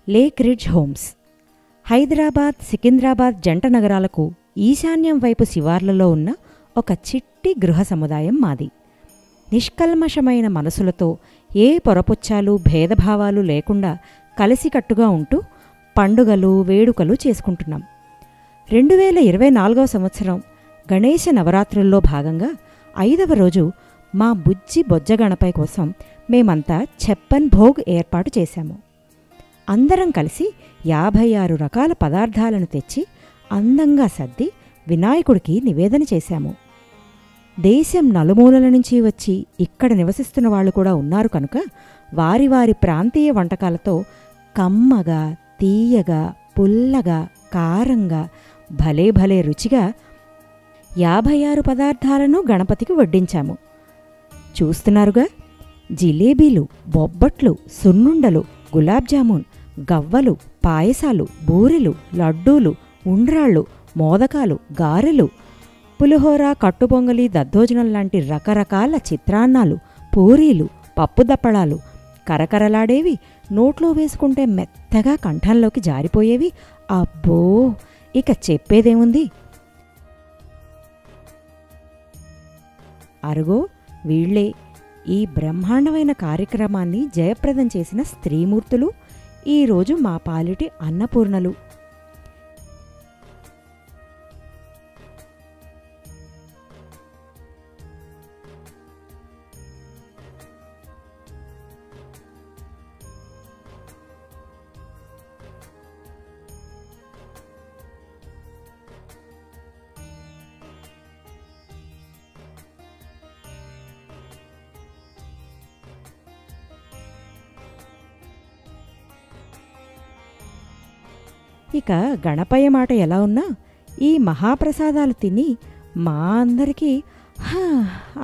Lake ridge homes. Hyderabad, Secunderabad జంట నగరాలకు ఈశాన్యం వైపు శివార్లలో ఉన్న ఒక చిట్టి గృహ సముదాయం మాది. నిష్కల్మషమైన మనసులతో ఏ పొరపుచ్చాలు భేదభావాలు లేకుండా కలిసికట్టుగా ఉంటూ పండుగలు వేడుకలు చేసుకుంటున్నాం. 2024వ సంవత్సరం గణేశ నవరాత్రుల్లో భాగంగా 5వ రోజు మా బుజ్జి బొజ్జగణపై కోసం మేమంతా ఛప్పన్ భోగ్ ఏర్పాటు చేశాము. అందరం కలిసి 56 రకాల పదార్థాలను తెచ్చి అందంగా సర్ది వినాయకుడికి నివేదన చేశాము. దేశం నలుమూలల నుంచి వచ్చి ఇక్కడ నివసిస్తున్న వాళ్ళు కూడా ఉన్నారు కనుక వారి వారి ప్రాంతీయ వంటకాలతో కమ్మగా, తీయగా, పుల్లగా, కారంగా, భలే భలే రుచిగా 56 పదార్థాలను గణపతికి వడ్డించాము. చూస్తున్నారుగా, జిలేబీలు, బొబ్బట్లు, సున్నుండలు, గులాబ్జామున్, గవ్వలు, పాయసాలు, బూరెలు, లడ్డూలు, ఉండ్రాళ్ళు, మోదకాలు, గారెలు, పులిహోర, కట్టుపొంగలి, దద్దోజనం లాంటి రకరకాల చిత్రాన్నాలు, పూరీలు, పప్పుదప్పడాలు, కరకరలాడేవి, నోట్లో వేసుకుంటే మెత్తగా కంఠంలోకి జారిపోయేవి. అబ్బో, ఇక చెప్పేదేముంది. అరుగో వీళ్లే ఈ బ్రహ్మాండమైన కార్యక్రమాన్ని జయప్రదం చేసిన స్త్రీమూర్తులు, ఈరోజు మా పాలిటి అన్నపూర్ణలు. ఇక గణపయ్య మాట ఎలా ఉన్నా ఈ మహాప్రసాదాలు తిని మా అందరికీ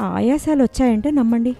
ఆయాసాలు వచ్చాయంటే నమ్మండి.